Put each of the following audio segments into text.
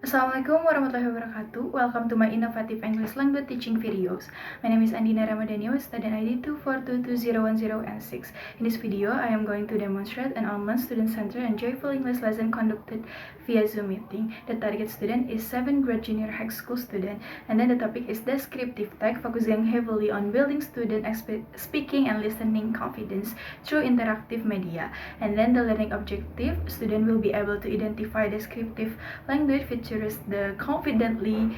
Assalamualaikum warahmatullahi wabarakatuh. Welcome to my innovative English language teaching videos. My name is Andina Ramadhani with student ID 2422010 and 6. In this video, I am going to demonstrate an online student-centered and joyful English lesson conducted via Zoom meeting. The target student is 7th grade junior high school student, and then the topic is descriptive text, focusing heavily on building student speaking and listening confidence through interactive media. And then the learning objective, student will be able to identify descriptive language features the confidently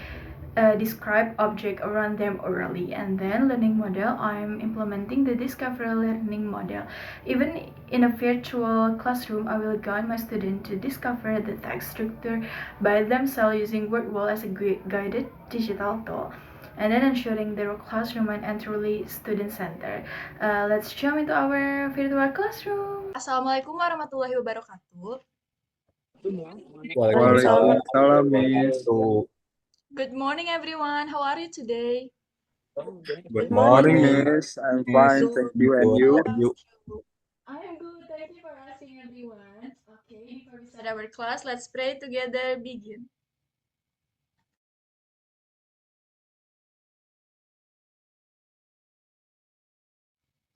describe object around them orally. And then learning model, I'm implementing the discovery learning model. Even in a virtual classroom, I will guide my student to discover the text structure by themselves using Wordwall as a guided digital tool, and then ensuring their classroom and truly student centered. Let's jump into our virtual classroom. Assalamualaikum warahmatullahi wabarakatuh. Waalaikumsalam, Miss. Good morning, everyone. How are you today? Good morning, Miss. I'm fine, thank you. And you? I am good. Thank you for asking, everyone. Okay, before we start our class, let's pray together. Begin.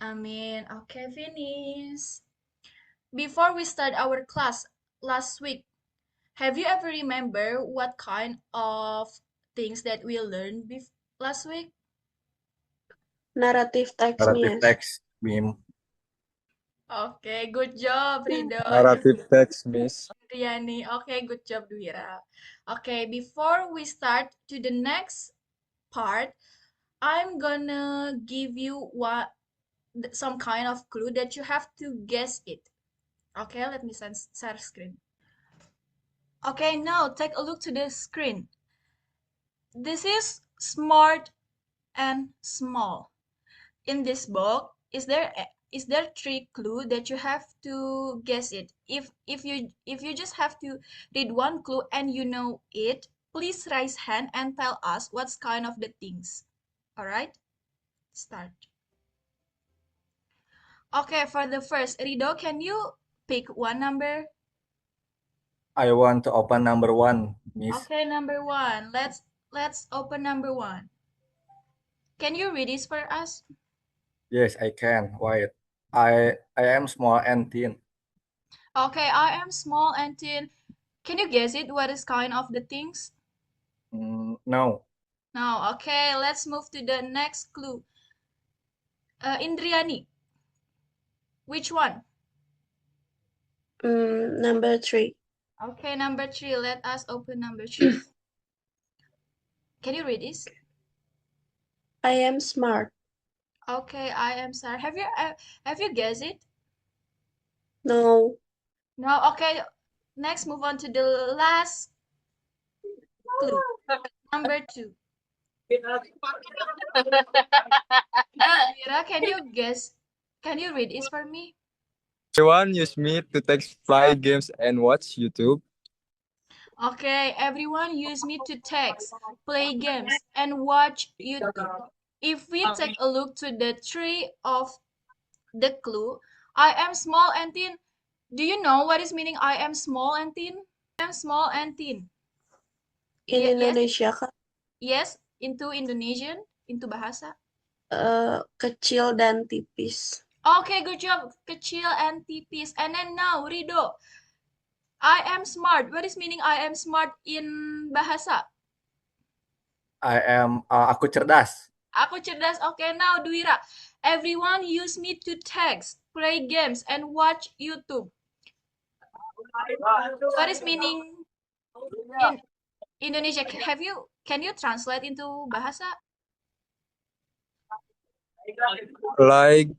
Amin. Okay, finish. Before we start our class last week, have you ever remember what kind of things that we learned last week? Narrative text, Narrative Miss. text, Mim. Okay, good job, Rido. Narrative text, Miss. Riani. Okay, good job, Dwira. Okay, before we start to the next part, I'm gonna give you some kind of clue that you have to guess it. Okay, let me share screen. Okay, now take a look to the screen. This is smart and small. In this book, is there three clue that you have to guess it? If you just have to read one clue and you know it, please raise hand and tell us what's kind of the things. All right, start. Okay, for the first, Rido, can you pick one number? I want to open number 1, Miss. Okay, number 1. Let's open number 1. Can you read this for us? Yes, I can. Wait. I am small and thin. Okay, I am small and thin. Can you guess it? What is kind of the things? No. No. Okay, let's move to the next clue. Indriani, which one? Number 3. Okay, number 3. Let us open number 3. Can you read this? I am smart. Okay, I am sorry. Have you guessed it? No. No. Okay. Next, move on to the last clue. Number 2. Mira, can you guess? Can you read this for me? Everyone use me to text, play games, and watch YouTube. Okay, everyone use me to text, play games, and watch YouTube. If we take a look to the three of the clue, I am small and thin. Do you know what is meaning I am small and thin? I am small and thin. In Indonesia kan Yes, into Indonesian, into bahasa. kecil dan tipis. Okay, good job. Kecil and tipis. And then now, Rido. I am smart. What is meaning I am smart in bahasa? Aku cerdas. Aku cerdas. Okay, now Dwira. Everyone use me to text, play games, and watch YouTube. What is meaning in Indonesia? Can you translate into bahasa? Like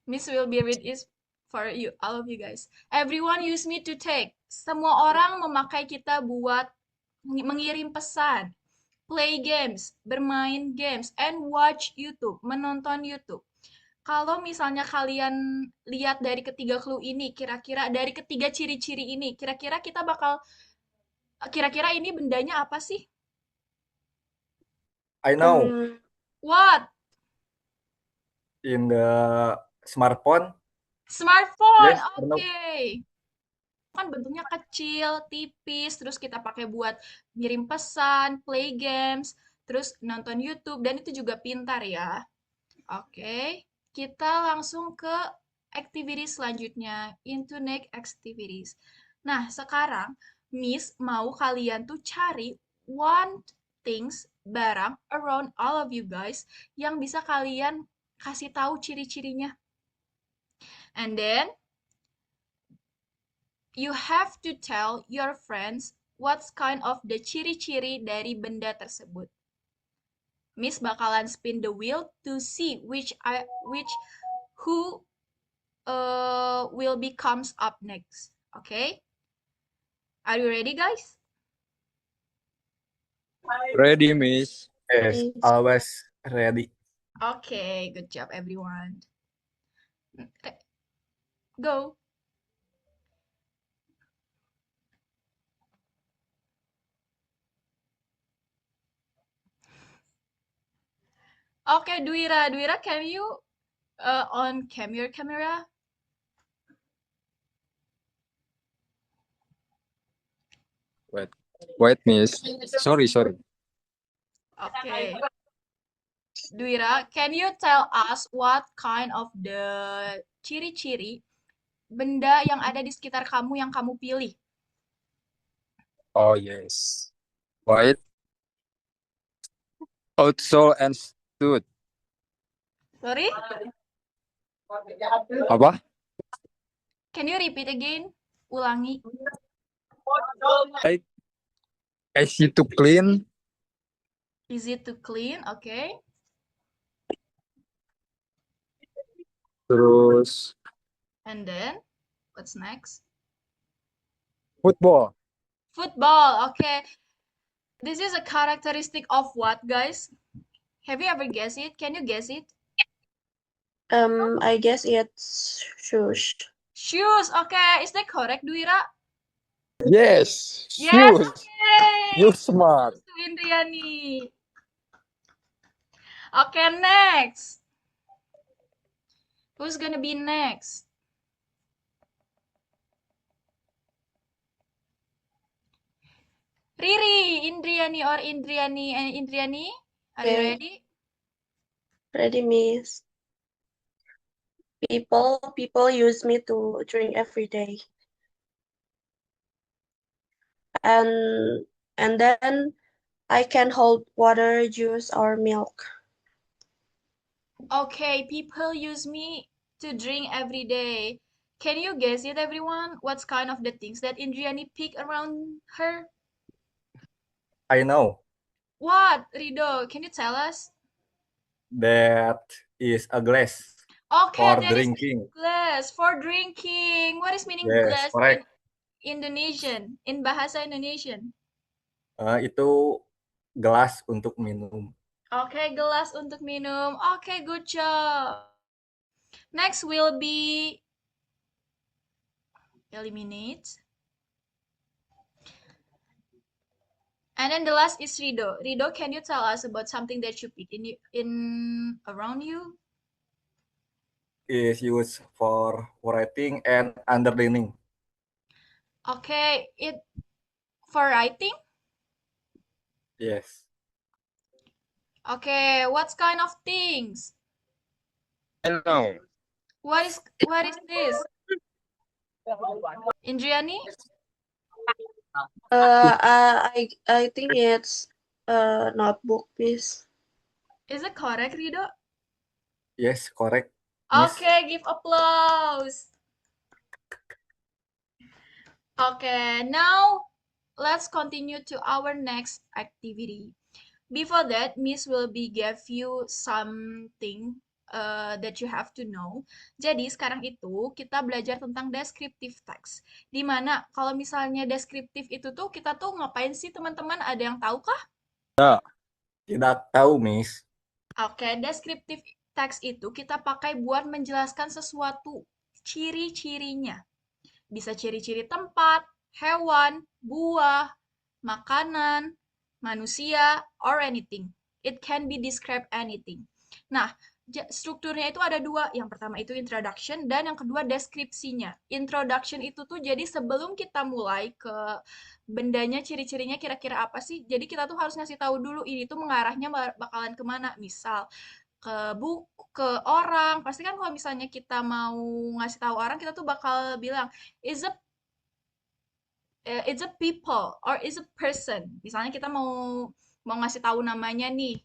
Miss will be read is for you, all of you guys. Everyone use me to text. Semua orang memakai kita buat mengirim pesan, play games, bermain games, and watch YouTube, menonton YouTube. Kalau misalnya kalian lihat dari ketiga clue ini, kira-kira dari ketiga ciri-ciri ini, kira-kira ini bendanya apa sih? I know. What? In the smartphone. Smartphone. Yes, Okay. kan bentuknya kecil, tipis, terus kita pakai buat ngirim pesan, play games, terus nonton YouTube, dan itu juga pintar ya. Oke, kita langsung ke activity selanjutnya, into next activities. Nah, sekarang Miss mau kalian tuh cari one things, barang around all of you guys yang bisa kalian kasih tahu ciri-cirinya. And then you have to tell your friends what's kind of the ciri-ciri dari benda tersebut. Miss bakalan spin the wheel to see which who will be comes up next. Okay? Are you ready, guys? Ready, Miss. Yes, Miss. always ready. Okay, good job, everyone. Go. Okay, Duira, can you on your camera? Wait, Miss. Sorry. Okay. Duira, can you tell us what kind of the ciri-ciri benda yang ada di sekitar kamu yang kamu pilih? Oh, yes. White, outsole, and stood. Sorry? Apa? Can you repeat again? Ulangi. Easy to clean, Easy to clean, okay. terus And then, what's next? football. Football, okay. This is a characteristic of what, guys? Have you ever guessed it? Can you guess it? I guess it's shoes. Shoes, okay. Is that correct, Duira? Yes, Yes, shoes. okay. You smart. To Indriani. Okay, next. Who's gonna be next? Riri, Indriani or Indriani and Indriani? Are you Okay. ready? Ready, Miss. People use me to drink every day. And then I can hold water, juice, or milk. Okay, people use me to drink every day. Can you guess it, everyone? What's kind of the things that Indriani pick around her? I know What, Rido? Can you tell us? that is a glass Okay, for that is drinking. glass for drinking. What is meaning Yes, glass correct. in Indonesian? In bahasa Indonesian? Itu gelas untuk minum. Okay, gelas untuk minum. Okay, good job. Next will be eliminate. And then the last is Rido. Rido, can you tell us about something that you pick in around you? Is used for writing and underlining. Okay, it for writing. Yes. Okay, what kind of things? I know. What is this? Indriani? I think it's a notebook, Miss. Is it correct, Rido? Yes, correct, Miss. Okay, give applause. Okay, now let's continue to our next activity. Before that, Miss will be give you something that you have to know. Jadi sekarang itu kita belajar tentang descriptive text. Dimana kalau misalnya deskriptif itu tuh kita tuh ngapain sih teman-teman? Ada yang tahu kah? Tidak tahu, Miss. Oke, deskriptif text itu kita pakai buat menjelaskan sesuatu, ciri-cirinya. Bisa ciri-ciri tempat, hewan, buah, makanan, manusia, or anything. It can be describe anything. Nah, strukturnya itu ada dua. Yang pertama itu introduction dan yang kedua deskripsinya. Introduction itu tuh jadi sebelum kita mulai ke bendanya, ciri-cirinya kira-kira apa sih. Jadi kita tuh harus ngasih tahu dulu ini tuh mengarahnya bakalan kemana. Misal ke buku, ke orang. Pasti kan kalau misalnya kita mau ngasih tahu orang, kita tuh bakal bilang is a it's a people or is a person. Misalnya kita mau ngasih tahu namanya nih.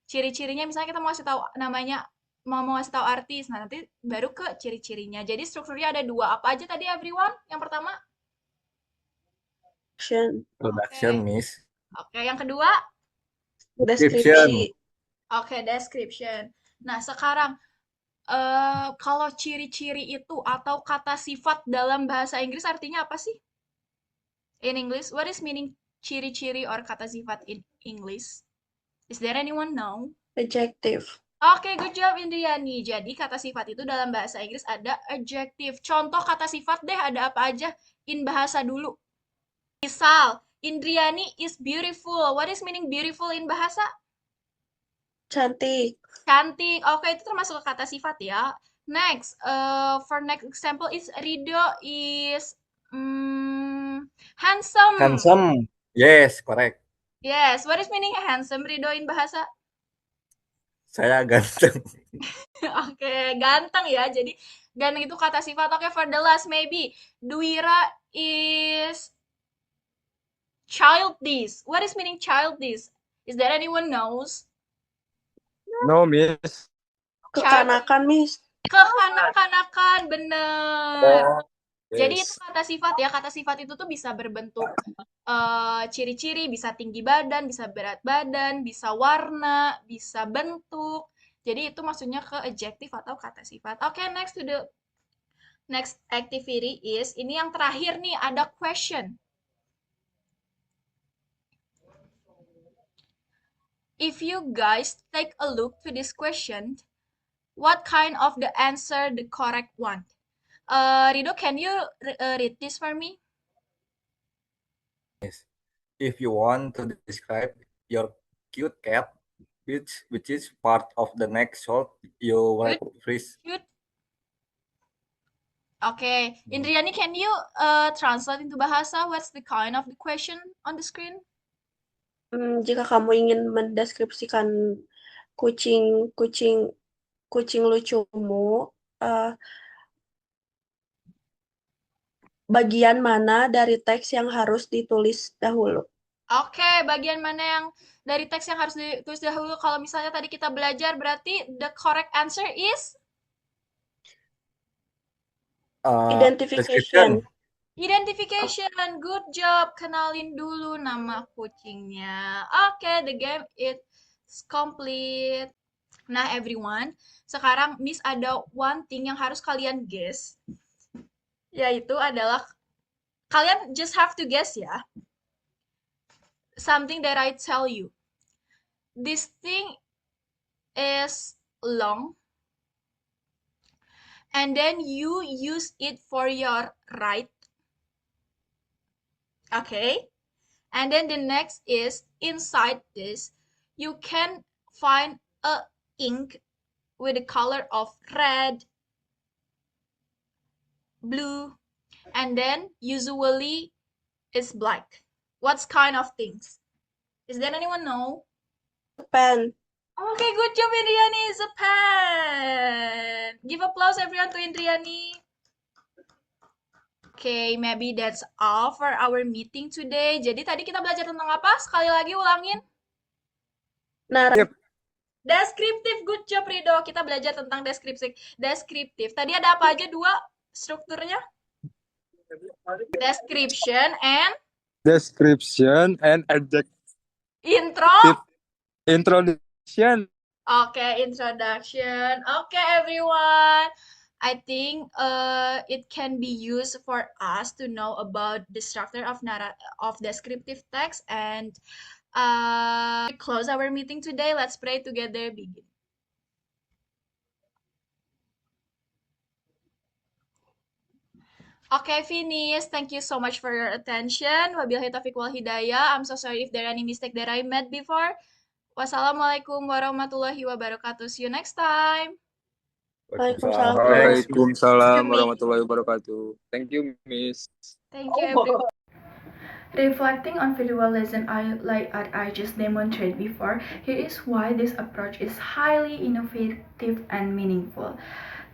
Ciri-cirinya misalnya kita mau ngasih tahu namanya, mau ngasih tahu artis. Nah, nanti baru ke ciri-cirinya. Jadi strukturnya ada dua. Apa aja tadi everyone? Yang pertama? Description. Production, Oke. Miss. Oke, yang kedua? Description. Deskripsi. Oke, description. Nah, sekarang kalau ciri-ciri itu atau kata sifat dalam bahasa Inggris artinya apa sih? In English, what is meaning ciri-ciri or kata sifat in English? Is there anyone know? Adjective. Oke, good job Indriani. Jadi kata sifat itu dalam bahasa Inggris ada adjective. Contoh kata sifat deh ada apa aja? In bahasa dulu. Misal, Indriani is beautiful. What is meaning beautiful in bahasa? Cantik. Cantik. Oke, itu termasuk kata sifat ya. Next, for next example is Rido is handsome. Handsome. Yes, correct. Yes, what is meaning handsome Rido in bahasa? Saya ganteng. Oke, ganteng ya. Jadi ganteng itu kata sifat. Oke, for the last maybe Duira is childish. What is meaning childish? Is there anyone knows? No, Miss. Kekanakan, Miss. Kekanak-kanakan, bener. Oh, Jadi itu yes. kata sifat ya. Kata sifat itu tuh bisa berbentuk ciri-ciri, bisa tinggi badan, bisa berat badan, bisa warna, bisa bentuk. Jadi itu maksudnya ke adjektif atau kata sifat. Oke, next to the next activity is, ini yang terakhir nih, ada question. If you guys take a look to this question, what kind of the answer the correct one? Rido, can you read this for me? Yes. If you want to describe your cute cat, which is part of the next shot you write freeze. Cute. Okay, Indriani, can you translate into bahasa? What's the kind of the question on the screen? Jika kamu ingin mendeskripsikan kucing lucumu, bagian mana dari teks yang harus ditulis dahulu? Oke, bagian mana yang dari teks yang harus ditulis dahulu? Kalau misalnya tadi kita belajar, berarti the correct answer is Identification. identification. Good job. Kenalin dulu nama kucingnya. Oke, the game is complete. Nah, everyone, sekarang Miss ada one thing yang harus kalian guess, yaitu adalah kalian just have to guess ya. Something that I tell you. This thing is long, and then you use it for your right. Okay? And then the next is inside this, you can find a ink with the color of red, blue, and then usually it's black. What kind of things? Is there anyone know? Pen. Okay, good job, Indriani. It's a pen. Give applause everyone to Indriani. Okay, maybe that's all for our meeting today. Jadi tadi kita belajar tentang apa? Sekali lagi ulangin. Naratif. Deskriptif, good job Rido. Kita belajar tentang deskriptif. Tadi ada apa aja dua strukturnya? Description and adjective. Introduction. Okay, introduction. Okay, everyone. I think it can be used for us to know about the structure of descriptive text, and close our meeting today. Let's pray together. Begin. Okay, finish. Thank you so much for your attention. Wabillahi taufiq wal hidayah. I'm so sorry if there are any mistake that I made before. Wassalamualaikum warahmatullahi wabarakatuh. See you next time. Waalaikumsalam. Waalaikumsalam Yumi. warahmatullahi wabarakatuh. Thank you, Miss. Thank you, everyone. Reflecting on visual lesson I just demonstrated before, here is why this approach is highly innovative and meaningful.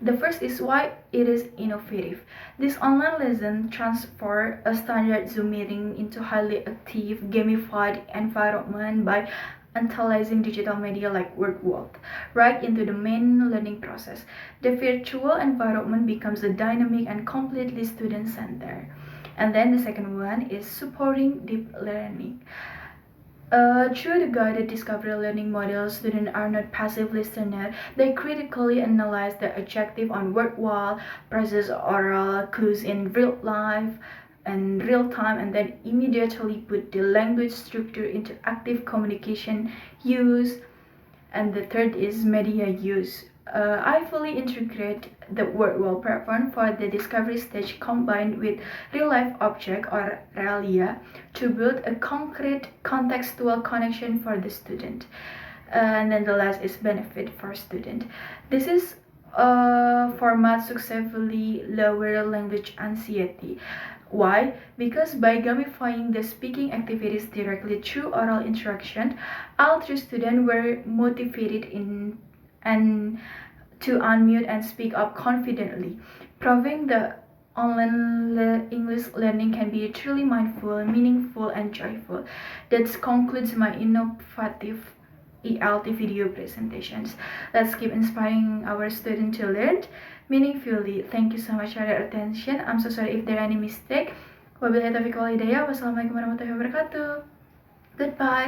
The first is why it is innovative. This online lesson transforms a standard Zoom meeting into highly active, gamified environment by utilizing digital media like WordWall right into the main learning process. The virtual environment becomes a dynamic and completely student-centered. And then the second one is supporting deep learning. Through the guided discovery learning model, students are not passive listeners. They critically analyze the objective on word wall, process oral clues in real life and real time, and then immediately put the language structure into active communication use. And the third is media use. I fully integrate the WordWall platform for the discovery stage combined with real-life object or realia to build a concrete contextual connection for the student. And then the last is benefit for student. This is a format successfully lower language anxiety. Why? Because by gamifying the speaking activities directly through oral interaction, all three students were motivated and to unmute and speak up confidently, proving the online English learning can be truly mindful, meaningful, and joyful. That concludes my innovative ELT video presentations. Let's keep inspiring our students to learn meaningfully. Thank you so much for your attention. I'm so sorry if there are any mistake. Wabillahi taufiq wal hidayah. Wassalamualaikum warahmatullahi wabarakatuh. Goodbye.